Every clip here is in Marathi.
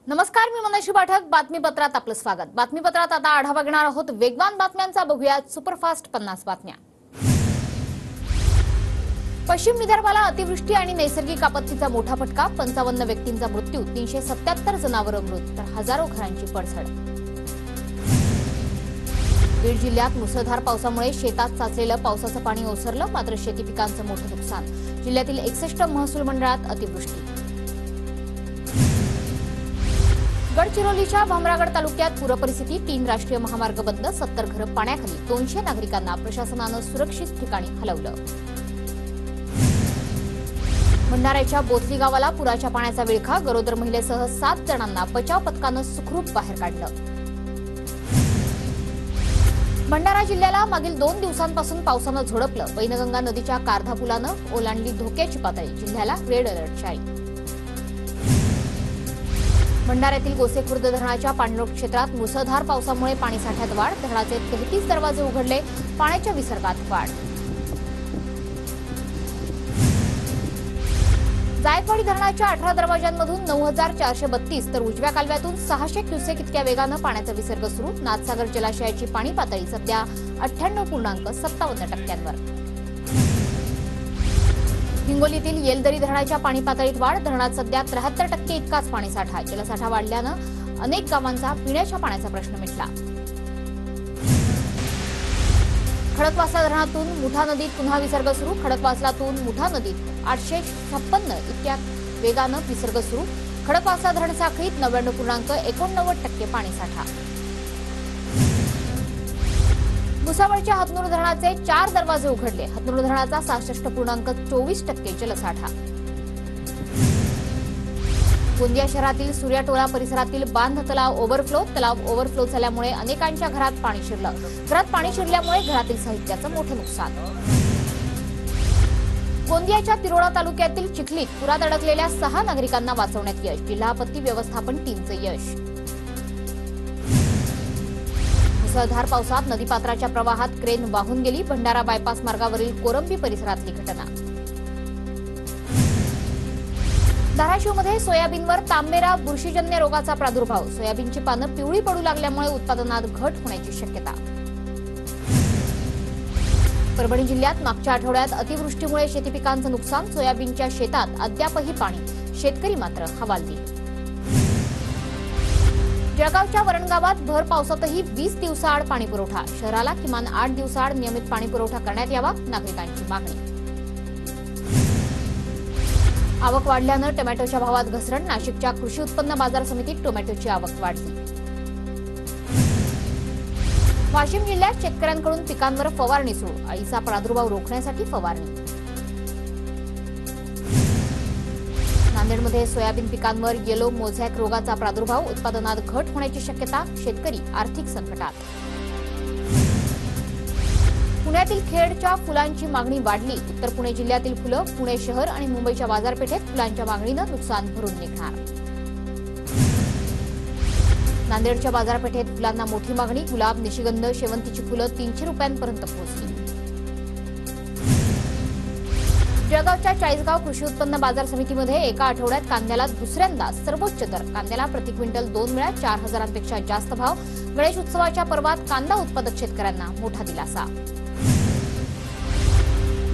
नमस्कार, मी मनोज पाठक. बातमीपत्रात आपलं स्वागत. बातमीपत्रात आता आढावा घेणार आहोत वेगवान बातम्यांचा. बघूया सुपरफास्ट 50 बातम्या. पश्चिम विदर्भाला अतिवृष्टी आणि नैसर्गिक आपत्तीचा मोठा फटका. 55 व्यक्तींचा मृत्यू, 377 जनावरं मृत, तर हजारो घरांची पडझड. बीड जिल्ह्यात मुसळधार पावसामुळे शेतात साचलेलं पावसाचं पाणी ओसरलं, मात्र शेती पिकांचं मोठं नुकसान. जिल्ह्यातील 61 महसूल मंडळात अतिवृष्टी. गडचिरोलीच्या भामरागड तालुक्यात पूरपरिस्थिती. 3 राष्ट्रीय महामार्ग बंद, 70 घरं पाण्याखाली. 200 नागरिकांना प्रशासनानं सुरक्षित ठिकाणी हलवलं. भंडाऱ्याच्या बोथली गावाला पुराच्या पाण्याचा विळखा. गरोदर महिलेसह 7 जणांना बचाव पथकानं सुखरूप बाहेर काढलं. भंडारा जिल्ह्याला मागील 2 दिवसांपासून पावसानं झोडपलं. वैनगंगा नदीच्या कारधा पुलानं ओलांडली धोक्याची पातळी. जिल्ह्याला रेड अलर्ट जारी. भंडाऱ्यातील गोसेखुर्द धरणाच्या पाणलोट क्षेत्रात मुसळधार पावसामुळे पाणीसाठ्यात वाढ. धरणाचे 33 दरवाजे उघडले, पाण्याच्या विसर्गात वाढ. जायकवाडी धरणाच्या 18 दरवाजांमधून 9432 तर उजव्या कालव्यातून 600 क्युसेक इतक्या वेगानं पाण्याचा विसर्ग सुरू. नाथसागर जलाशयाची पाणी पातळी सध्या 98.57%. हिंगोलीतील येलदरी धरणाच्या पाणी पातळीत वाढ. धरणात सध्या 73% इतकाच पाणीसाठा. जलसाठा वाढल्यानं अनेक गावांचा पिण्याच्या पाण्याचा प्रश्न मिटला. खडकवासला धरणातून मुठा नदीत पुन्हा विसर्ग सुरू. खडकवासलातून मुठा नदीत 856 इतक्या वेगानं विसर्ग सुरू. खडकवासला धरण साखळीत 99.89% पाणीसाठा. भुसावळच्या हतनूर धरणाचे 4 दरवाजे उघडले. हतनूर धरणाचा 66.24% जलसाठा. गोंदिया शहरातील सूर्याटोला परिसरातील बांध तलाव ओव्हरफ्लो झाल्यामुळे अनेकांच्या घरात पाणी शिरलं. घरात पाणी शिरल्यामुळे घरातील साहित्याचं मोठं नुकसान. गोंदियाच्या तिरोडा तालुक्यातील चिखलीत पुरात अडकलेल्या 6 नागरिकांना वाचवण्यात यश. जिल्हा आपत्ती व्यवस्थापन टीमचं यश. मुसळधार पावसात नदीपात्राच्या प्रवाहात क्रेन वाहून गेली. भंडारा बायपास मार्गावरील कोरंबी परिसरातली घटना. धाराशिवमध्ये सोयाबीनवर तांबेरा बुरशीजन्य रोगाचा प्रादुर्भाव. सोयाबीनची पानं पिवळी पडू लागल्यामुळे उत्पादनात घट होण्याची शक्यता. परभणी जिल्ह्यात मागच्या आठवड्यात अतिवृष्टीमुळे शेती पिकांचं नुकसान. सोयाबीनच्या शेतात अद्यापही पाणी, शेतकरी मात्र हवालदिल. जळगावच्या वरणगावात भर पावसातही 20 दिवसाआड पाणी पुरवठा. शहराला किमान 8 दिवसाआड नियमित पाणी पुरवठा करण्यात यावा, नागरिकांची मागणी. आवक वाढल्यानं टोमॅटोच्या भावात घसरण. नाशिकच्या कृषी उत्पन्न बाजार समितीत टोमॅटोची आवक वाढली. वाशिम जिल्ह्यात शेतकऱ्यांकडून पिकांवर फवारणी सुरू. अळीचा प्रादुर्भाव रोखण्यासाठी फवारणी. नांदेडमध्ये सोयाबीन पिकांवर येलो मोझॅक रोगाचा प्रादुर्भाव. उत्पादनात घट होण्याची शक्यता. शेतकरी आर्थिक संकटात. पुण्यातील खेडच्या फुलांची मागणी वाढली. उत्तर पुणे जिल्ह्यातील फुलं पुणे शहर आणि मुंबईच्या बाजारपेठेत फुलांच्या मागणीनं नुकसान भरून निघणार. नांदेडच्या बाजारपेठेत फुलांना मोठी मागणी. गुलाब, निशिगंध, शेवंतीची फुलं 300 रुपयांपर्यंत पोहोचली. जळगावच्या चाळीसगाव कृषी उत्पन्न बाजार समितीमध्ये एका आठवड्यात कांद्याला दुसऱ्यांदा सर्वोच्च दर. कांद्याला प्रति क्विंटल 2 वेळा 4000पेक्षा जास्त भाव. गणेश उत्सवाच्या पर्वात कांदा उत्पादक शेतकऱ्यांना मोठा दिलासा.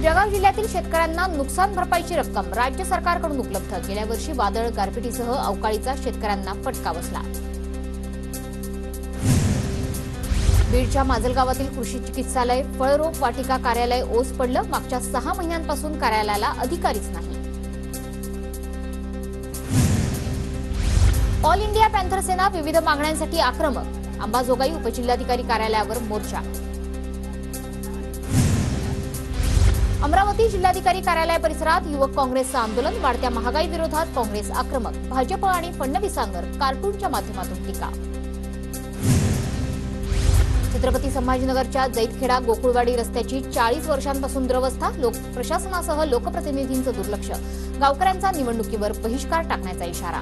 जळगाव जिल्ह्यातील शेतकऱ्यांना नुकसान भरपाईची रक्कम राज्य सरकारकडून उपलब्ध. गेल्या वर्षी वादळ, गारपिटीसह अवकाळीचा शेतकऱ्यांना फटका बसला. बीडच्या माजलगावातील कृषी चिकित्सालय, फळरोग वाटिका कार्यालय ओस पडलं. मागच्या 6 महिन्यांपासून कार्यालयाला अधिकारीच नाही. ऑल इंडिया पॅन्थर सेना विविध मागण्यांसाठी आक्रमक. अंबाजोगाई उपजिल्हाधिकारी कार्यालयावर मोर्चा. अमरावती जिल्हाधिकारी कार्यालय परिसरात युवक काँग्रेसचं आंदोलन. वाढत्या महागाई विरोधात काँग्रेस आक्रमक. भाजप आणि फडणवीसांवर कार्टूनच्या माध्यमातून टीका. छत्रपती संभाजीनगरच्या जैतखेडा गोकुळवाडी रस्त्याची 40 वर्षांपासून दुरवस्था. प्रशासनासह लोकप्रतिनिधींचं दुर्लक्ष. गावकऱ्यांचा निवडणुकीवर बहिष्कार टाकण्याचा इशारा.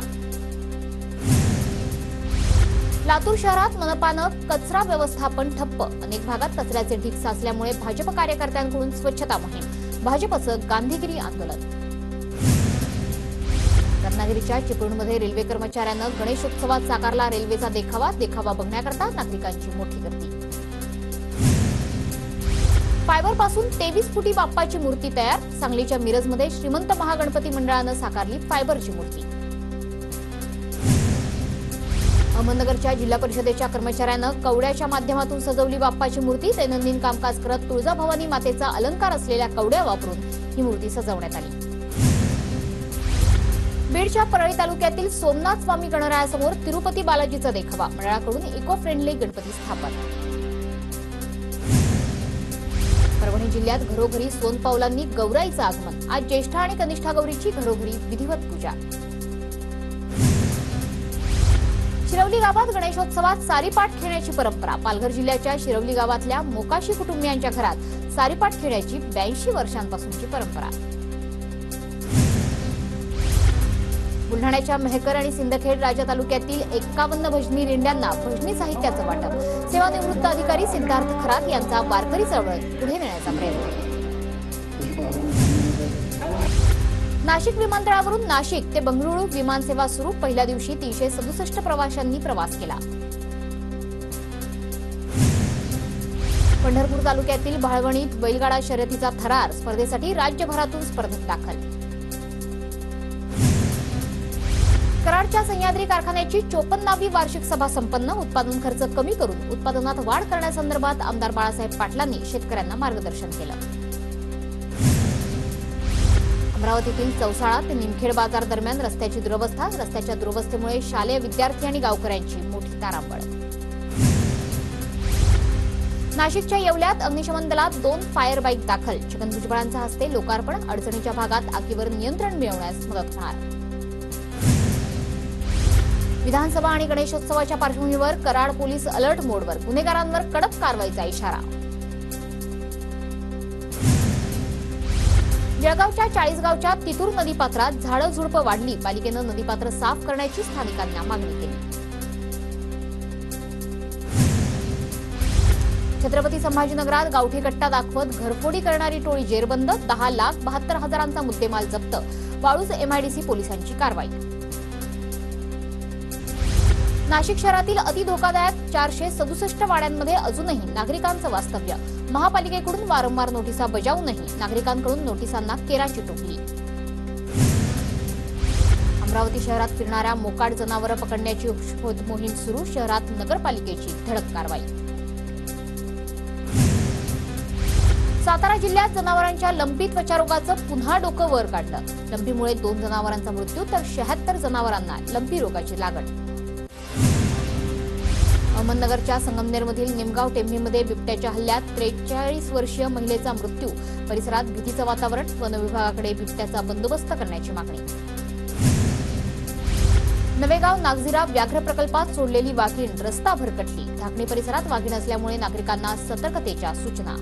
लातूर शहरात मनपानं कचरा व्यवस्थापन ठप्प. अनेक भागात कचऱ्याचे ढीग साचल्यामुळे भाजप कार्यकर्त्यांकडून स्वच्छता मोहीम. भाजपचं गांधीगिरी आंदोलन. रत्नागिरीच्या चिपळूणमध्ये रेल्वे कर्मचाऱ्यानं गणेशोत्सवात साकारला रेल्वेचा देखावा बघण्याकरता नागरिकांची मोठी गर्दी। फायबरपासून 23 फुटी बाप्पाची मूर्ती तयार। सांगलीच्या मिरजमध्ये श्रीमंत महागणपती मंडळानं साकारली फायबरची मूर्ती। अहमदनगरच्या जिल्हा परिषदेच्या कर्मचाऱ्यानं कवड्याच्या माध्यमातून सजवली बाप्पाची मूर्ती। दैनंदिन कामकाज करत तुळजाभवानी मातेचा अलंकार असलेल्या कवड्या वापरून ही मूर्ती सजवण्यात आली। बीडच्या परळी तालुक्यातील सोमनाथ स्वामी गणरायासमोर तिरुपती बालाजीचा देखावा। मंडळाकडून इको फ्रेंडली गणपती स्थापन। परभणी जिल्ह्यात घरोघरी सोनपावलांनी गौराईचं आगमन। आज ज्येष्ठा आणि कनिष्ठा गौरीची घरोघरी विधिवत पूजा। शिरवली गावात गणेशोत्सवात सारीपाट खेळण्याची परंपरा। पालघर जिल्ह्याच्या शिरवली गावातल्या मोकाशी कुटुंबियांच्या घरात सारीपाट खेळण्याची 82 वर्षांपासूनची परंपरा। बुलढाण्याच्या मेहकर आणि सिंदखेड राजा तालुक्यातील 51 भजनी रेंड्यांना भजनी साहित्याचं वाटप। सेवानिवृत्त अधिकारी सिद्धार्थ खरात यांचा वारकरी चळवळीत पुढे नेण्याचा प्रयत्न। नाशिक विमानतळावरून नाशिक ते बंगळुरू विमानसेवा सुरू। पहिल्या दिवशी 367 प्रवाशांनी प्रवास केला। पंढरपूर तालुक्यातील भाळवणीत बैलगाडा शर्यतीचा थरार। स्पर्धेसाठी राज्यभरातून स्पर्धक दाखल। कराडच्या सह्याद्री कारखान्याची 54वी वार्षिक सभा संपन्न। उत्पादन खर्च कमी करून उत्पादनात वाढ करण्यासंदर्भात आमदार बाळासाहेब पाटलांनी शेतकऱ्यांना मार्गदर्शन केलं। अमरावतीतील चौसाळा ते निमखेड बाजार दरम्यान रस्त्याची दुरवस्था। रस्त्याच्या दुरवस्थेमुळे शालेय विद्यार्थी आणि गावकऱ्यांची मोठी तारांबळ। नाशिकच्या येवल्यात अग्निशमन दलात 2 फायर बाईक दाखल। छगन भुजबळांच्या हस्ते लोकार्पण। अडचणीच्या भागात आगीवर नियंत्रण मिळवण्यास मदत होणार। विधानसभा आणि गणेशोत्सवाच्या पार्श्वभूमीवर कराड पोलीस अलर्ट मोडवर। गुन्हेगारांवर कडक कारवाईचा इशारा। जळगावच्या 40 गावच्या तितूर नदीपात्रात झाडं झुडपं वाढली। पालिकेनं नदीपात्र साफ करण्याची स्थानिकांना मागणी केली। छत्रपती संभाजीनगरात गावठी कट्टा दाखवत घरफोडी करणारी टोळी जेरबंद। 10,72,000चा मुद्देमाल जप्त। वाळूज एमआयडीसी पोलिसांची कारवाई। नाशिक शहरातील अति धोकादायक 467 वाड्यांमध्ये अजूनही नागरिकांचं वास्तव्य। महापालिकेकडून वारंवार नोटिसा बजावूनही नागरिकांकडून नोटिसांना केराची टोपली। अमरावती शहरात फिरणाऱ्या मोकाट जनावरं पकडण्याची शोध मोहीम सुरू। शहरात नगरपालिकेची धडक कारवाई। सातारा जिल्ह्यात जनावरांच्या लंपी त्वचारोगाचं पुन्हा डोकं वर काढलं। लंपीमुळे 2 जनावरांचा मृत्यू तर 76 जनावरांना लंपी रोगाची लागण। अहमदनगरच्या संगमनेरमधील निमगाव टेंभीमध्ये बिबट्याच्या हल्ल्यात 43 वर्षीय महिलेचा मृत्यू। परिसरात भीतीचं वातावरण। वन विभागाकडे बिबट्याचा बंदोबस्त करण्याची मागणी। नवेगाव नागझिरा व्याघ्र प्रकल्पात सोडलेली वाघीण रस्ता भरकटली। ढाकणी परिसरात वाघीण असल्यामुळे नागरिकांना सतर्कतेच्या सूचना।